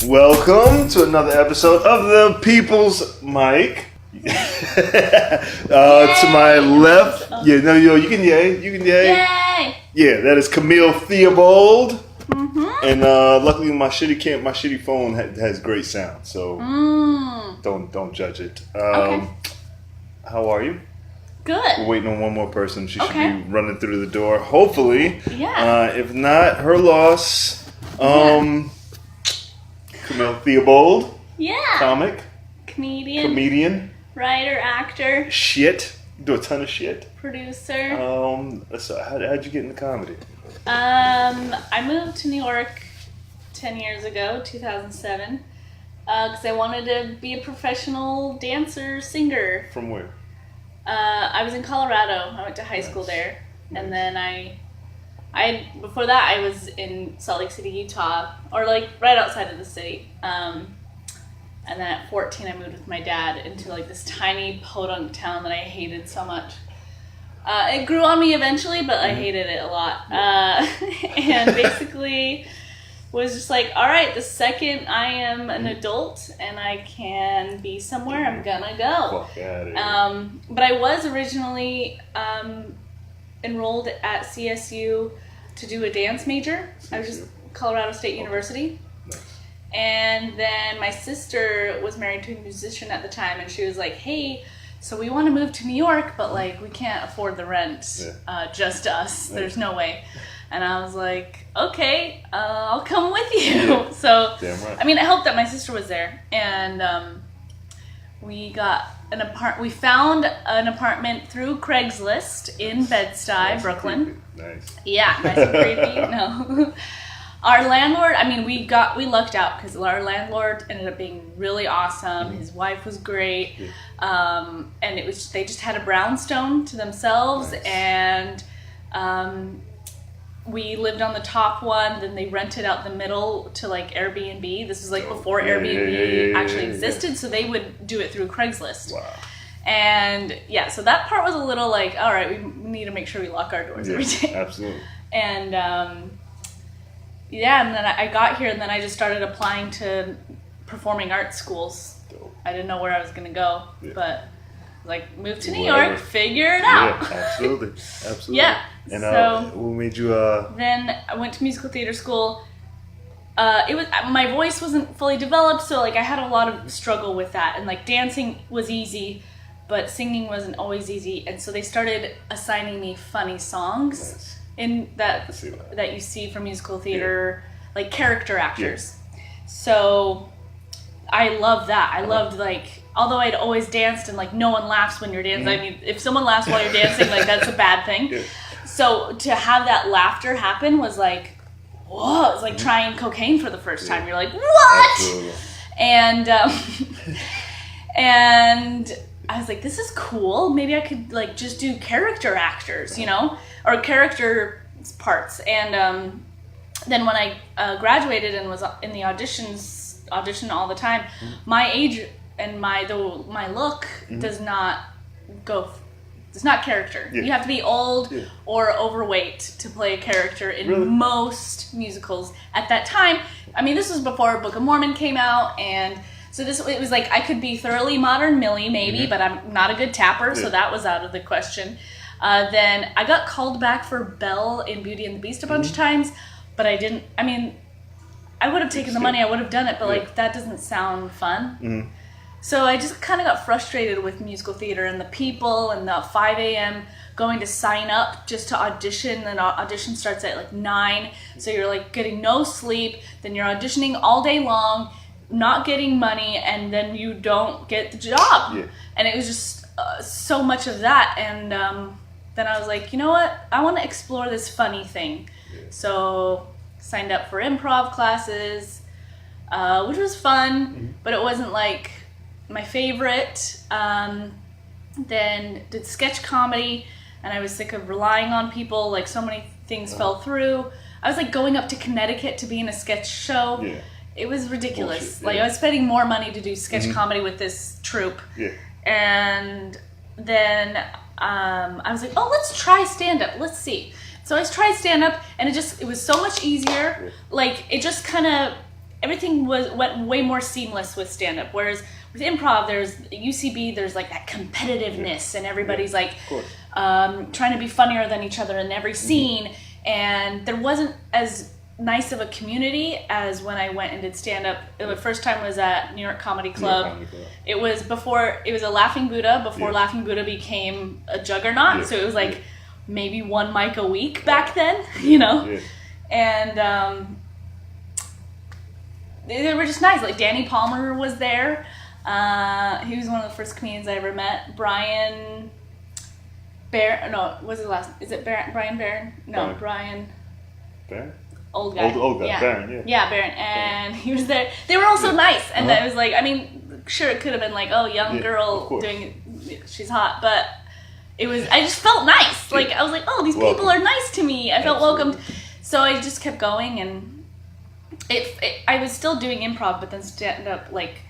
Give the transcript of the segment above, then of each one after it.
Welcome to another episode of the People's Mic. To my left, you can yay. Yay! Yeah, that is Camille Theobald. Mm-hmm. And luckily, my shitty phone has great sound, so don't judge it. Okay. How are you? Good. We're waiting on one more person. She should be running through the door. Hopefully. Yeah. If not, her loss. Camille Theobald. Yeah. Comic. Comedian. Writer, actor. Shit. Do a ton of shit. Producer. So how'd you get into comedy? I moved to New York 10 years ago, 2007, because I wanted to be a professional dancer, singer. From where? I was in Colorado. I went to high school there. And then before that, I was in Salt Lake City, Utah, or like right outside of the city. And then at 14, I moved with my dad into like this tiny podunk town that I hated so much. It grew on me eventually, but I hated it a lot. And basically was just like, all right, the second I am an adult and I can be somewhere, I'm gonna go. Fuck outta here. But I was originally enrolled at CSU to do a dance major. I was just Colorado State University. Nice. And then my sister was married to a musician at the time, and she was like, hey, so we want to move to New York, but like we can't afford the rent, just us. There's no way. And I was like, okay, I'll come with you. Yeah. So, damn right. I mean, it helped that my sister was there, and we got we found an apartment through Craigslist in Bed-Stuy, Brooklyn. Nice. Yeah, nice and creepy. No. Our landlord, I mean, we lucked out because our landlord ended up being really awesome. Mm-hmm. His wife was great. Yeah. And they just had a brownstone to themselves. Nice. And we lived on the top one. Then they rented out the middle to like Airbnb. This was like before Airbnb actually existed. So they would do it through Craigslist. Wow. And yeah, so that part was a little like, all right, we need to make sure we lock our doors every day. Absolutely. And and then I got here, and then I just started applying to performing arts schools. Dope. I didn't know where I was going to go, but like moved to New York, figure it out. Yeah, absolutely. Yeah. And so what made you Then I went to musical theater school. My voice wasn't fully developed, so like I had a lot of struggle with that, and like dancing was easy, but singing wasn't always easy, and so they started assigning me funny songs. Nice. In that you see from musical theater, like character actors. Yeah. So I loved that. I loved like, although I'd always danced and like no one laughs when you're dancing. Mm-hmm. I mean, if someone laughs while you're dancing, like that's a bad thing. Yeah. So to have that laughter happen was like, whoa, it's like trying cocaine for the first time. You're like, what? Absolutely. And and I was like, this is cool. Maybe I could like just do character actors, you know, or character parts. And then when I graduated and was in the audition all the time, my age and my look does not go. It's not character. Yeah. You have to be old or overweight to play a character in most musicals at that time. I mean, this was before Book of Mormon came out, and so it was like I could be thoroughly modern Millie maybe, but I'm not a good tapper, so that was out of the question. Then I got called back for Belle in Beauty and the Beast a bunch of times, but I didn't. I mean, I would have taken the money, I would have done it, but like that doesn't sound fun. Mm-hmm. So I just kind of got frustrated with musical theater and the people and the 5 a.m. going to sign up just to audition, and audition starts at like 9, so you're like getting no sleep, then you're auditioning all day long, not getting money, and then you don't get the job. Yeah. And it was just so much of that, and then I was like, you know what, I want to explore this funny thing. Yeah. So signed up for improv classes, which was fun, but it wasn't like my favorite. Then did sketch comedy, and I was sick of relying on people, like so many things fell through. I was like going up to Connecticut to be in a sketch show. Yeah. It was ridiculous. Like I was spending more money to do sketch comedy with this troupe. Yeah. And then I was like, oh, let's try stand-up. Let's see. So I tried stand-up, and it was so much easier. Like, it just kind of everything went way more seamless with stand-up. Whereas with improv, there's UCB, there's like that competitiveness, and everybody's like trying to be funnier than each other in every scene, and there wasn't as nice of a community as when I went and did stand-up. The first time was at New York Comedy Club. It was a Laughing Buddha before Laughing Buddha became a juggernaut, so it was like maybe one mic a week back then, you know? And they were just nice. Like Danny Palmer was there. He was one of the first comedians I ever met. Brian Barron, no, what's his last name? Is it Brian Barron? No, Brian. Barron? Old guy. Old guy, yeah. Barron, Yeah, Barron. And he was there. They were all so nice. And I was like, I mean, sure, it could have been like, oh, young girl doing, she's hot. But it was, I just felt nice. Like, I was like, oh, these people are nice to me. I felt welcomed. So I just kept going. And I was still doing improv, but then stand-up, like,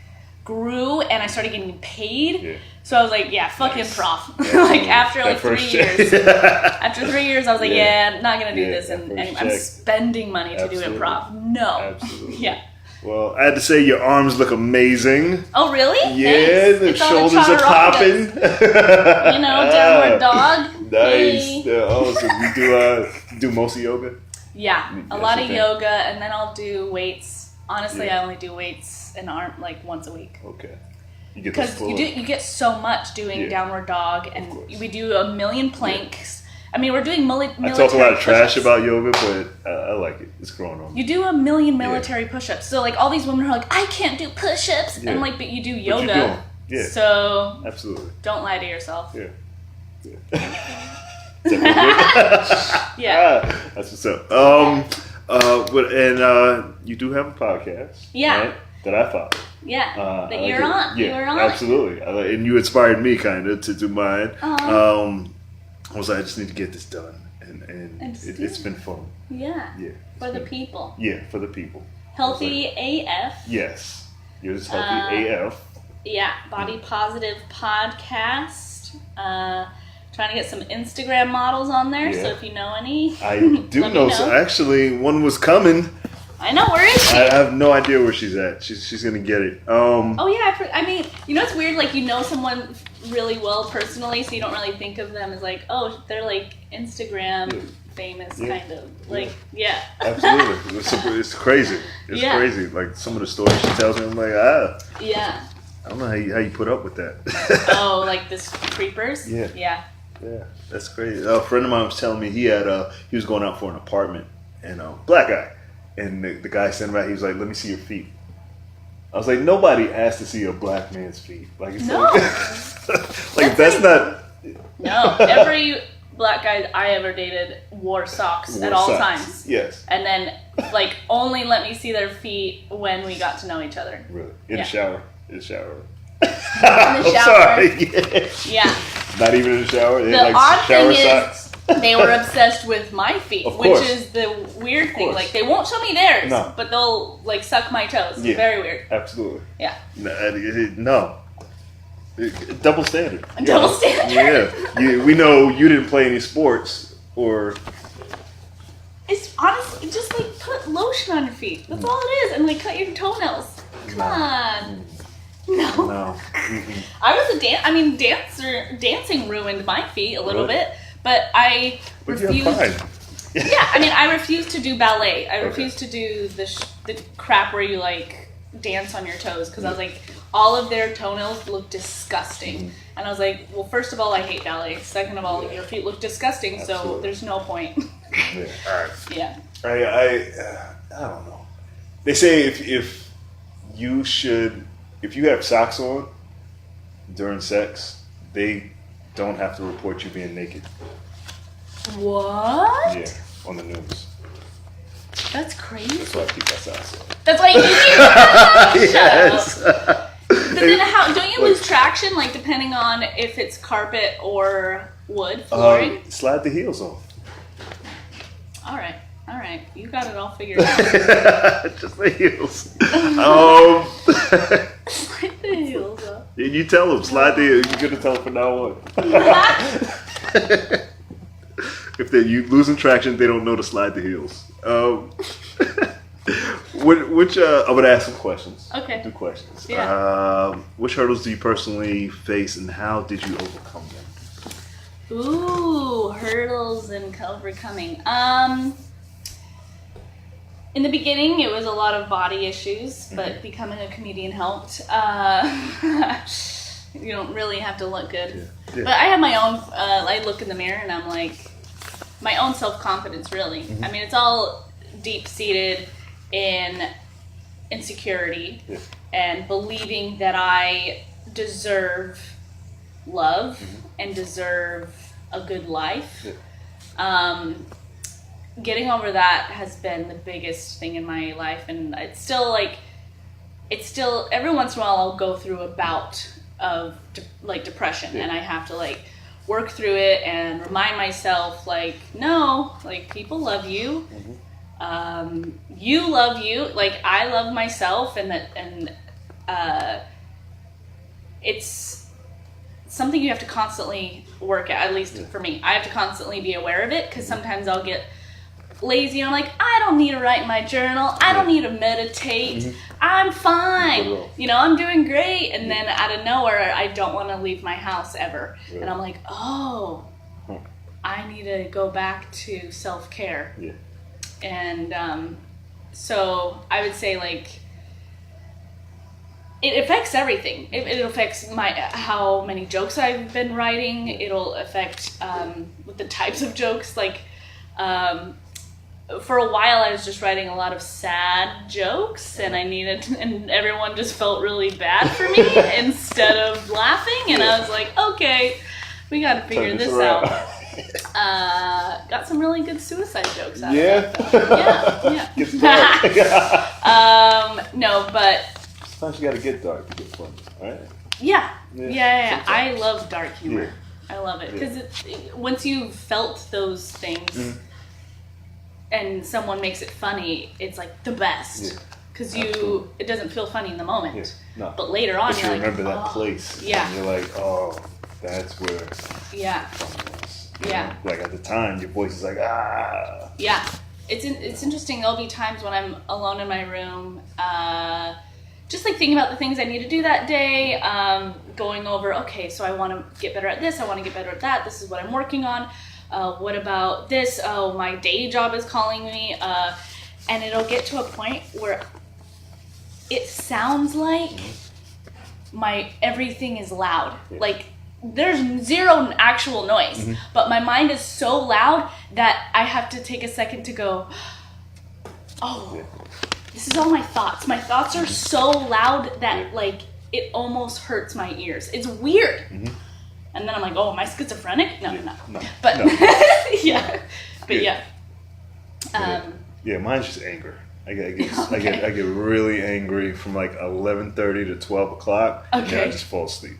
grew. And I started getting paid. Yeah. So I was like, fuck improv. Like, after like 3 years. After 3 years, I was like, I'm not going to do this. And I'm spending money to do improv. No. Absolutely. Well, I had to say your arms look amazing. Oh, really? Yeah, the shoulders are popping. You know, downward dog. Nice. Hey. So you do most yoga? Yeah, a lot of yoga, and then I'll do weights. Honestly, I only do weights and arm like once a week. Okay. Because you get so much doing downward dog, and we do a million planks. I mean, we're doing military. I talk a lot of trash about yoga, but I like it. It's growing on me. You do a million military push-ups. So like all these women are like, I can't do push-ups, and like, but you do yoga. Yeah. So absolutely. Don't lie to yourself. Yeah. Yeah. That's what's up. You do have a podcast. Yeah. Right? That I follow. Yeah, that you're on. Yeah, you were on. Absolutely. And you inspired me kind of to do mine. I was like, I just need to get this done, and it's been fun. Yeah. Yeah. For the people. Yeah, for the people. Healthy AF. Yes. You're just healthy AF. Yeah, Body Positive Podcast. Trying to get some Instagram models on there, so if you know any. I do know. So actually, one was coming. I know, where is she? I have no idea where she's at. She's gonna get it. Oh yeah, I mean, you know, it's weird. Like, you know someone really well personally, so you don't really think of them as like, oh, they're like Instagram famous kind of. Like, absolutely. It's crazy. It's crazy. Like some of the stories she tells me, I'm like, yeah. I don't know how you put up with that. Oh, like this creepers. Yeah. That's crazy. A friend of mine was telling me he was going out for an apartment, and black guy. And the guy sent him out. He was like, "Let me see your feet." I was like, "Nobody asked to see a black man's feet." Like, it's like that's not. No, every black guy I ever dated wore socks at all times. Yes. And then, like, only let me see their feet when we got to know each other. Really? In the shower. In the shower. I'm sorry. Yeah. Not even in the shower. They the had, like, odd shower thing socks. Is, they were obsessed with my feet, which is the weird thing. Like, they won't show me theirs, but they'll like suck my toes. It's very weird. Absolutely. Yeah. No. Double standard. Double standard. Yeah. We know you didn't play any sports or. It's honestly just like put lotion on your feet. That's all it is, and like cut your toenails. Come on. No. I was dancing ruined my feet a little bit, but I refused. I refused to do ballet. I refused to do the crap where you like dance on your toes, because I was like, all of their toenails look disgusting, and I was like, well, first of all, I hate ballet. Second of all, your feet look disgusting, so there's no point. Yeah. I don't know. They say if you have socks on during sex, they don't have to report you being naked. What? Yeah, on the news. That's crazy. That's why I keep my socks on. That's why you keep Yes. But then how, don't you lose traction, like, depending on if it's carpet or wood flooring? Slide the heels off. All right. You got it all figured out. Just the heels. Slide the heels off. You tell them, slide the heels. You're going to tell them from now on. If you losing traction, they don't know to slide the heels. Which I'm gonna ask some questions. Okay. 2 questions. Yeah. Which hurdles do you personally face, and how did you overcome them? Ooh, hurdles and overcoming. In the beginning, it was a lot of body issues, but becoming a comedian helped. You don't really have to look good. Yeah. But I have my own, I look in the mirror and I'm like, my own self-confidence, really. Mm-hmm. I mean, it's all deep-seated in insecurity and believing that I deserve love and deserve a good life. Yeah. Getting over that has been the biggest thing in my life, and it's still every once in a while I'll go through a bout of depression, and I have to work through it and remind myself no, people love you. You love you, I love myself, and it's something you have to constantly work at least for me. I have to constantly be aware of it, because sometimes I'll get lazy and I'm like, I don't need to write my journal, I don't need to meditate, I'm fine, I'm doing great, and then out of nowhere I don't want to leave my house ever, and I'm like, oh, I need to go back to self-care. And so I would say it affects everything. It affects how many jokes I've been writing. It'll affect with the types of jokes. For a while, I was just writing a lot of sad jokes, and and everyone just felt really bad for me instead of laughing. And I was like, okay, we got to figure this out. Got some really good suicide jokes out of that. Yeah. No, but sometimes you got to get dark to get funny, right? Yeah. I love dark humor. Yeah. I love it because once you've felt those things. And someone makes it funny, it's the best, because it doesn't feel funny in the moment. Yeah. No. But later on, you're remember that place. Yeah. And you're like, oh, that's where. Yeah. Yeah. At the time, your voice is ah. Yeah, it's interesting. There'll be times when I'm alone in my room, just thinking about the things I need to do that day, going over. Okay, so I want to get better at this. I want to get better at that. This is what I'm working on. What about this? Oh, my day job is calling me. And it'll get to a point where it sounds like everything is loud. Yeah. There's zero actual noise. But my mind is so loud that I have to take a second to go, oh, this is all my thoughts. My thoughts are so loud that it almost hurts my ears. It's weird. And then I'm like, oh, am I schizophrenic? No. But no. Yeah. But yeah. Mine's just anger. I get really angry from 11:30 to 12 o'clock. Okay. And then I just fall asleep.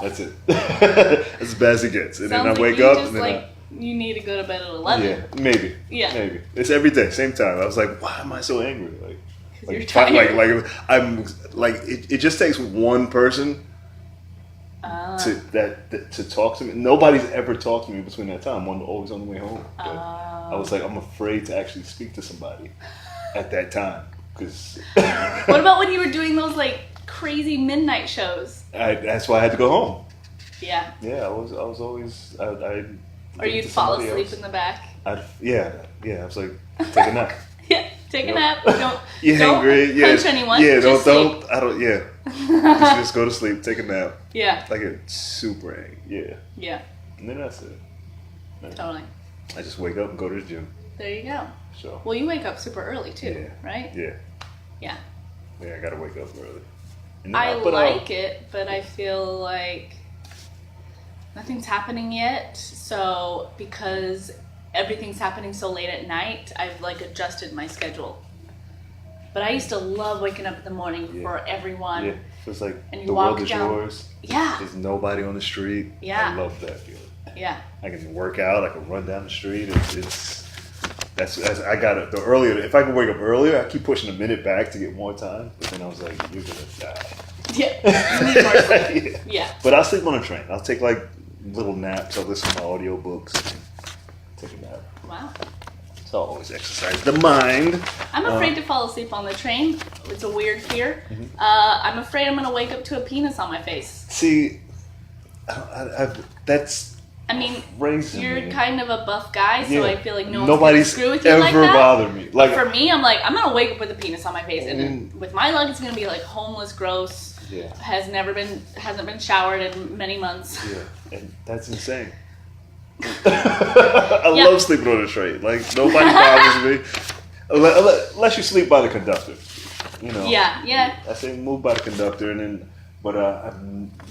That's it. That's as bad as it gets. And then I wake up and then you need to go to bed at 11. Yeah, maybe. Maybe. It's every day, same time. I was like, why am I so angry? You're tired. It just takes one person to talk to me. Nobody's ever talked to me between that time. I'm always on the way home. But I was I'm afraid to actually speak to somebody at that time. Cause what about when you were doing those crazy midnight shows? That's why I had to go home. Yeah. Yeah, I was always. Or you'd fall asleep in the back. Yeah. I was like, take a nap. Yeah, take a nap. Don't angry. Punch anyone. Yeah, just don't. Sleep. I don't. Yeah. just go to sleep. Take a nap. Yeah. I get super angry. Yeah. Yeah. And then that's it. Totally. I just wake up and go to the gym. There you go. So. Well, you wake up super early too, right? Yeah. Yeah. Yeah, I gotta wake up early. I like it, but I feel like nothing's happening yet. So because everything's happening so late at night, I've adjusted my schedule. But I used to love waking up in the morning for everyone. Yeah, so it's and the world is yours. Yeah. There's nobody on the street. Yeah. I love that feeling. Yeah. I can work out. I can run down the street. That's I got it. The earlier, if I can wake up earlier, I keep pushing a minute back to get more time. But then I was like, you're gonna die. Yeah. You need more sleep. Yeah. But I'll sleep on a train. I'll take little naps. I'll listen to my audiobooks and take a nap. Wow. always exercise the mind. I'm afraid to fall asleep on the train. It's a weird fear. Mm-hmm. I'm afraid I'm going to wake up to a penis on my face. See, that's I mean, crazy. you're kind of a buff guy, so Yeah. I feel like no one's Nobody's screw with you ever like that. bothered me. Like, But for me, I'm like, I'm gonna wake up with a penis on my face, and with my luck, it's gonna be like homeless, gross. Yeah. Hasn't been showered in many months. Yeah, and that's insane. I love sleeping on a train. Like, nobody bothers me unless you sleep by the conductor. You know. Yeah. I say move by the conductor, and then. But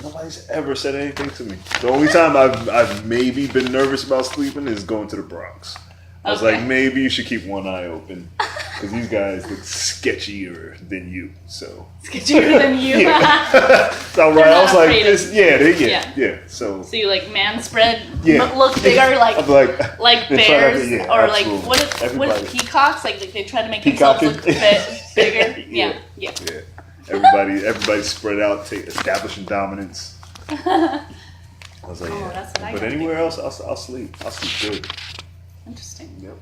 nobody's ever said anything to me. The only time I've maybe been nervous about sleeping is going to the Bronx. I was like, maybe you should keep one eye open because these guys look sketchier than you. So sketchier than you. Yeah. So right, I was like, yeah. So you like man spread look bigger like bears or like what peacocks like they try to make themselves look bigger. Yeah. Everybody spread out, establishing dominance. I was like, that's what I but anywhere else, I'll sleep. I'll sleep good. Interesting. Yep.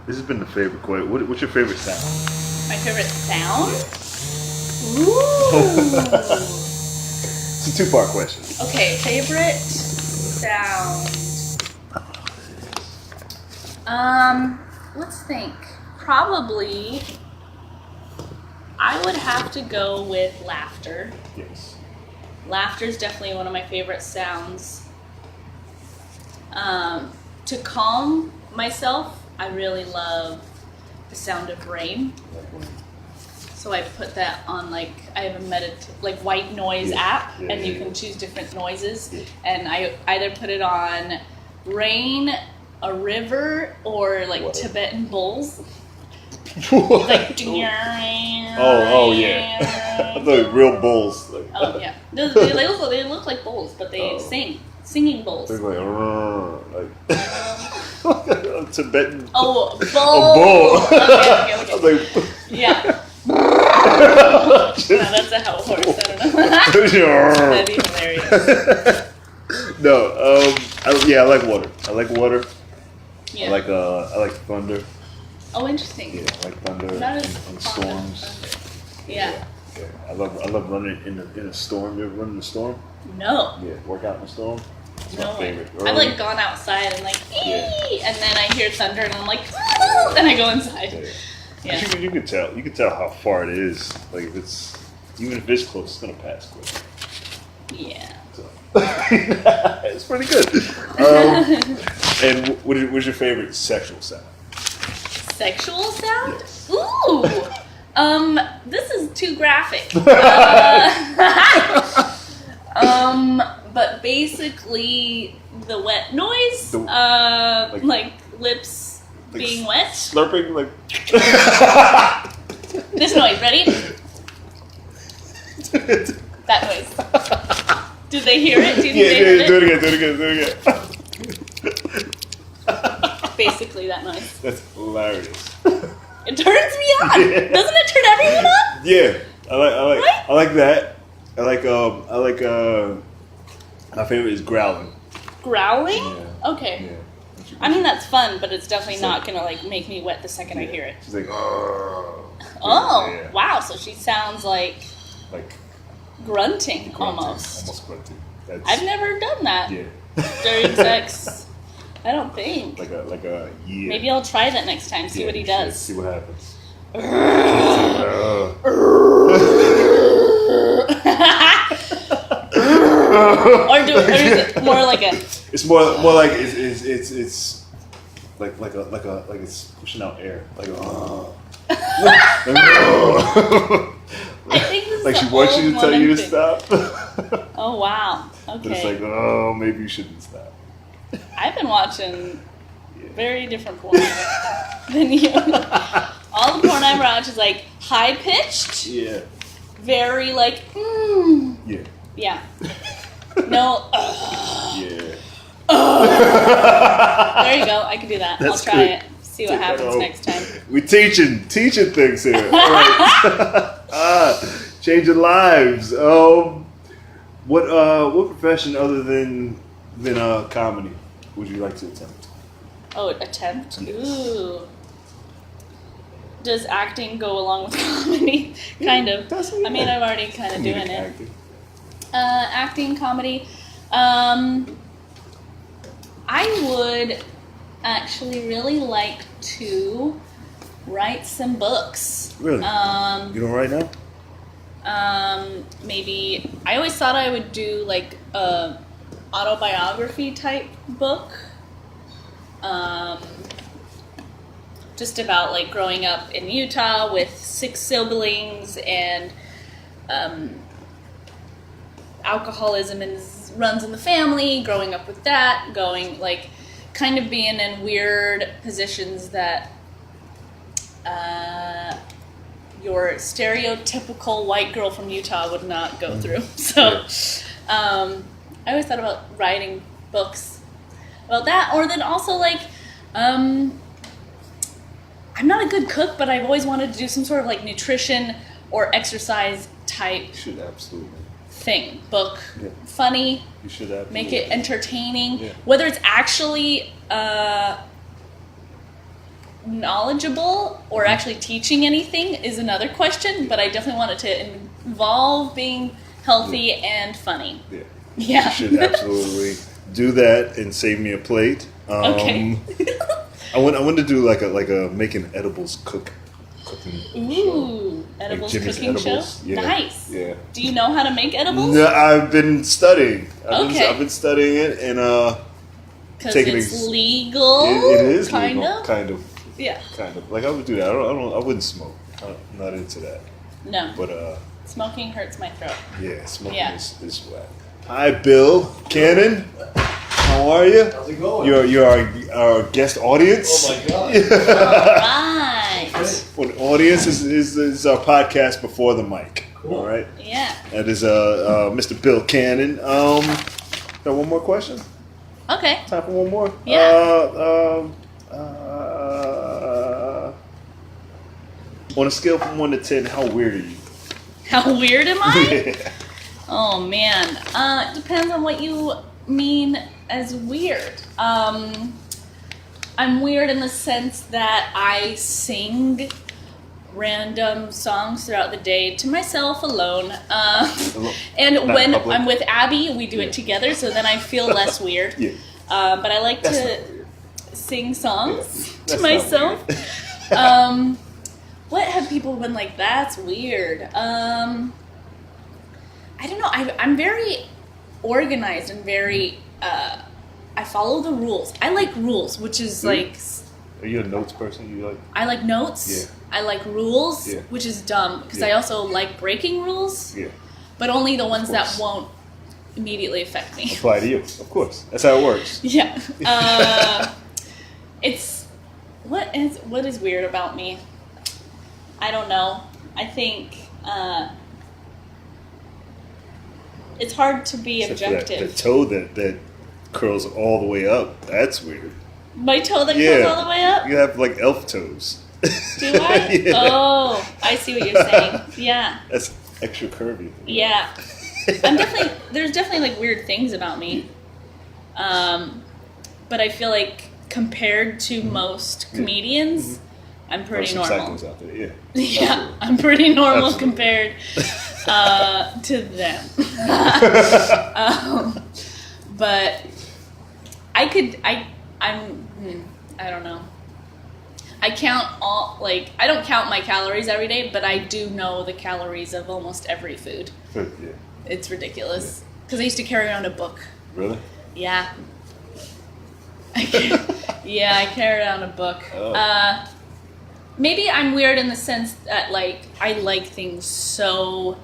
This has been the favorite question. What's your favorite sound? My favorite sound? Ooh. It's a 2-part question. Okay, favorite sound. Let's think. Probably, I would have to go with laughter. Yes. Laughter is definitely one of my favorite sounds. To calm myself, I really love the sound of rain. So I put that on I have a white noise app, and you can choose different noises, and I either put it on rain, a river, or what? Tibetan bulls. What? Like oh yeah. I thought real bulls. Oh yeah. They look like bulls, but they singing bulls. They're like Tibetan. Oh, bull. A bull. Okay. I was like, yeah. No, that's a horse. I don't know. That'd be hilarious. No, I like water. I like water. Yeah. I like thunder. Oh, interesting. Yeah, I like thunder and storms. Yeah. I love running in a storm. You ever run in a storm? No. Yeah, work out in a storm. It's my favorite. I've gone outside and and then I hear thunder and I'm like, oh, then I go inside. Yeah. You can tell. You can tell how far it is. Like even if it's close, it's gonna pass quick. Yeah. So. It's pretty good. And what's your favorite sexual sound? Sexual sound? Yes. Ooh. This is too graphic. But basically the wet noise, like lips being wet. Slurping, like. This noise, ready? That noise. Did they hear it? Do you think they heard it? Do it again. Basically that noise. That's hilarious. It turns me on. Yeah. Doesn't it turn everyone on? Yeah, Right? I like that. I like my favorite is growling. Growling? Yeah. Okay. Yeah. I mean that's fun, but it's definitely not gonna make me wet the second I hear it. She's like, wow! So she sounds like grunting almost. Almost grunting. I've never done that Yeah. during sex. I don't think. Like a yeah. Maybe I'll try that next time. See what he does. See what happens. Or is it more like a? It's more like it's like it's pushing out air. Like I think this is like she the wants you old to tell you to woman stop. Oh wow! Okay. But it's like maybe you shouldn't stop. I've been watching very different porn than you. All the porn I watch is high pitched. Yeah. Very Yeah. Yeah. No. Yeah. There you go. I can do that. I'll try it. See what happens next time. We're teaching things here. All right. Changing lives. What profession other than than comedy would you like to attempt? Oh, attempt? Yes. Ooh. Does acting go along with comedy? Kind of. I mean, I'm already kind of doing it. Acting, comedy. I would actually really like to write some books. Really? You don't write now? Maybe I always thought I would do like a autobiography type book. Just about like growing up in Utah with 6 siblings and alcoholism runs in the family, growing up with that, going like kind of being in weird positions that your stereotypical white girl from Utah would not go through. So I always thought about writing books about that, or then also like I'm not a good cook, but I've always wanted to do some sort of like nutrition or exercise type You should absolutely. thing, book. Yeah. Funny, You should absolutely. make it entertaining. Yeah. Whether it's actually knowledgeable or actually teaching anything is another question, but I definitely want it to involve being healthy and funny. Yeah. Yeah. You should absolutely do that and save me a plate. Okay. I want to do like a making edibles cooking show. Ooh, edibles Jimmy's cooking Edibles. show. Yeah. Nice. Yeah. Do you know how to make edibles? No, I've been studying. Okay. I've been studying it and Because taking it's legal. It is kind legal, of. kind of. Yeah. Kind of. Like I would do that. I wouldn't smoke. I'm not into that. No. But Smoking hurts my throat. yeah, smoking Yeah. is whack. Hi, Bill Cannon. How are you? How's it going? You're our guest audience. Oh my god. Right. Well, the audience is our podcast before the mic. Cool. All right. Yeah. That is Mr. Bill Cannon. Got one more question? Okay. Time for one more? Yeah. On a scale from 1 to 10, how weird are you? How weird am I? Yeah. Oh man. It depends on what you mean as weird. I'm weird in the sense that I sing random songs throughout the day to myself alone. And Not when public? I'm with Abby, we do it together, so then I feel less weird. Yeah. But I like That's to not weird. sing songs That's to not myself. weird. What have people been like? That's weird. I don't know. I'm very organized and very. I follow the rules. I like rules, which is like. Are you a notes person? You like? I like notes. Yeah. I like rules, Yeah. which is dumb because Yeah. I also like breaking rules, Yeah. but only the ones that course. won't immediately affect me. Apply to you, of course. That's how it works. Yeah. It's what is weird about me? I don't know. I think it's hard to be Except for that- objective. the toe that curls all the way up. That's weird. My toe that Yeah. goes all the way up? You have like elf toes. Do I? Yeah. Oh, I see what you're saying. Yeah. That's extra curvy. Yeah. There's definitely like weird things about me. But I feel like compared to most comedians, I'm pretty There's some normal. psychos out there, yeah. Yeah, Absolutely. I'm pretty normal Absolutely. compared to them. But I don't know. I don't count my calories every day, but I do know the calories of almost every food. Yeah. It's ridiculous. Because I used to carry around a book. Really? Yeah. I carry around a book. Oh. Maybe I'm weird in the sense that like I like things so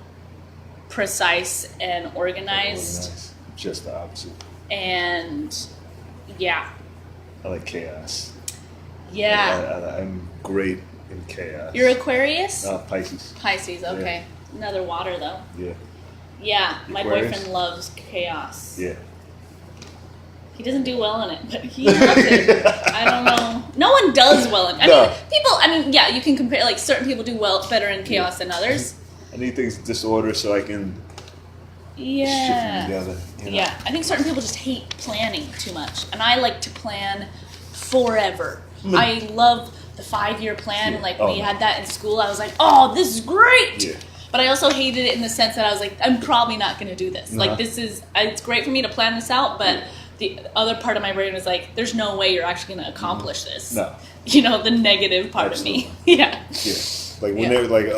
precise and organized. Nice. Just the opposite. And yeah. I like chaos. Yeah. I'm great in chaos. You're Aquarius? Pisces. Pisces, okay. Another water though. Yeah. Yeah, my Aquarius? boyfriend loves chaos. Yeah. He doesn't do well in it, but he loves it. I don't know. No one does well in it. I mean, yeah, you can compare, like, certain people do better in chaos than others. I need things in disorder so I can shift them Yeah. together. You know? Yeah, I think certain people just hate planning too much, and I like to plan forever. I love the 5-year plan. Yeah. Like when we had that in school, I was like, "Oh, this is great." Yeah. But I also hated it in the sense that I was like, "I'm probably not going to do this. Uh-huh. Like it's great for me to plan this out, but the other part of my brain was like, there's no way you're actually going to accomplish this." No. You know, the negative part of me. Yeah. Yeah. Like when they're like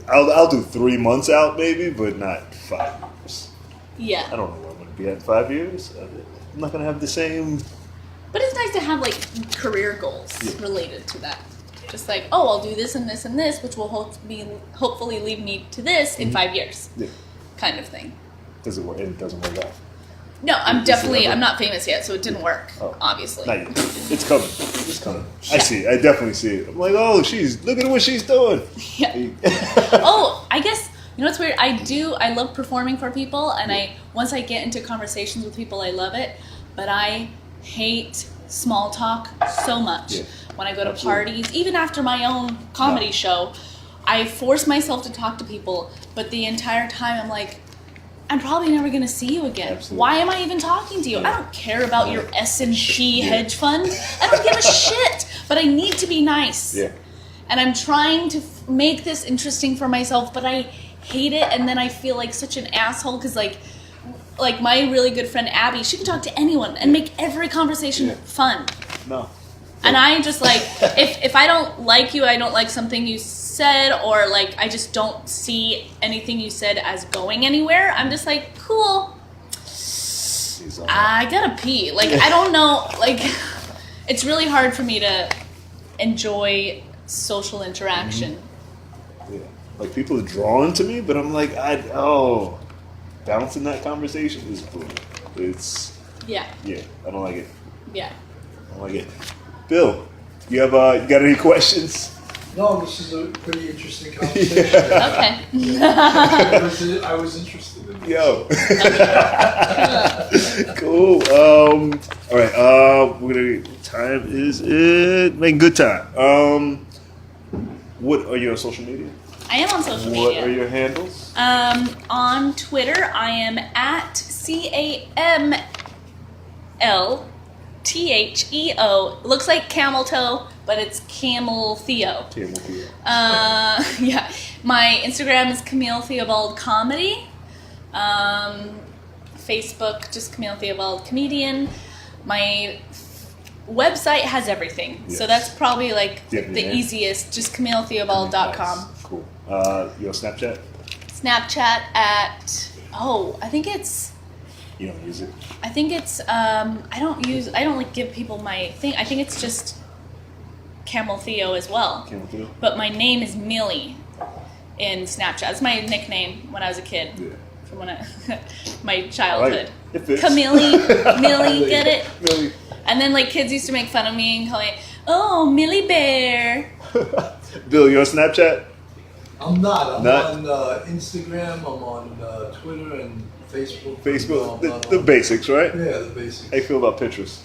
I'll do 3 months out maybe, but not 5 years. Yeah. I don't know where I'm going to be at in 5 years. I'm not going to have the same. But it's nice to have like career goals related to that. Just like, oh, I'll do this and this and this, which will hopefully lead me to this in 5 years. Yeah. Kind of thing. Does it work? It doesn't work out. No, I'm not famous yet, so it didn't work, obviously. Not yet. It's coming. It's coming. I see it. I definitely see it. I'm like, oh, look at what she's doing. Yeah. Oh, I guess, you know what's weird? I love performing for people, and once I get into conversations with people, I love it, but I hate small talk so much. Yeah. When I go to parties, even after my own comedy show, I force myself to talk to people, but the entire time I'm like, I'm probably never going to see you again. Absolutely. Why am I even talking to you? I don't care about your S&P hedge fund. I don't give a shit, but I need to be nice. Yeah. And I'm trying to make this interesting for myself, but I hate it, and then I feel like such an asshole because like my really good friend Abby, she can talk to anyone and make every conversation fun. No. And I just like, if I don't like you, I don't like something you said, or like I just don't see anything you said as going anywhere, I'm just like, cool. I gotta pee. Like, I don't know, like, it's really hard for me to enjoy social interaction. Yeah. Like, people are drawn to me, but I'm like, bouncing that conversation is cool. It's, I don't like it. Yeah. I don't like it. Bill, you got any questions? No, this is a pretty interesting conversation. Okay. I was interested in this. Yo. Cool. All right. What time is it? Making good time. What are you on social media? I am on social media. What are your handles? On Twitter, I am at CAMLTHEO. Looks like camel toe, but it's Camille Theo. Camille Theo. Yeah. My Instagram is Camille Theobald Comedy. Facebook, just Camille Theobald Comedian. My website has everything. Yes. So that's probably like the Yeah. easiest. Just CamilleTheobald.com. Nice. Cool. You on Snapchat? Snapchat at, I think it's, You don't use it? I think it's, I don't like give people my thing. I think it's just Camel Theo as well. Camille Theo? But my name is Millie in Snapchat. It's my nickname when I was a kid. Yeah. From when my childhood. It fits. Camille, Millie, get it? Millie. And then like kids used to make fun of me and call me, oh, Millie Bear. Bill, you on Snapchat? I'm not. I'm Not? on Instagram. I'm on Twitter and Facebook. Facebook, No, the basics, right? Yeah, the basics. How you feel about Pinterest?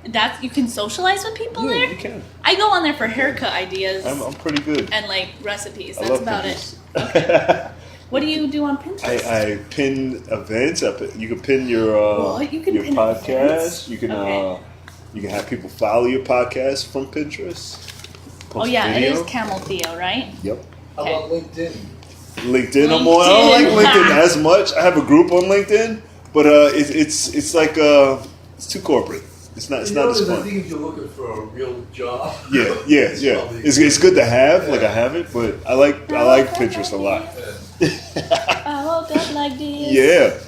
That's, you can socialize with people Yeah, there? you can. I go on there for haircut ideas I'm pretty good. and like recipes. I That's love about Pinterest. it. What do you do on Pinterest? I pin events. You can pin your What? You can your pin podcast. events? You can Okay. you can have people follow your podcast from Pinterest. Oh Post yeah, video. it is Camel Theo, right? Yep. How about LinkedIn? LinkedIn. I'm on. I don't like LinkedIn as much. I have a group on LinkedIn, but it's like it's too corporate. It's not as I fun. think if you're looking for a real job. Yeah. probably It's good to have. Like Yeah. I have it, but I like Pinterest a lot. I woke up like this. Yeah.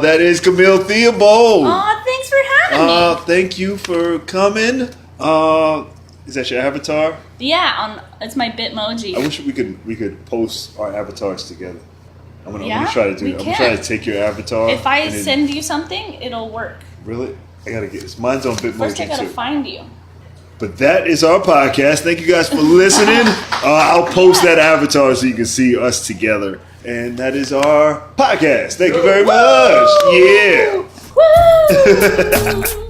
That is Camille Theobald. Aw, thanks for having me. Thank you for coming. Is that your avatar? Yeah, it's my Bitmoji. I wish we could post our avatars together. I'm gonna Yeah, try to do we that. I'm can. gonna try to take your avatar. If I and then- send you something, it'll work. Really? I gotta get this. Mine's on Bitmoji First, I gotta too. find you. But that is our podcast. Thank you guys for listening. I'll post that avatar so you can see us together. And that is our podcast. Thank you very much. Yeah. Woo!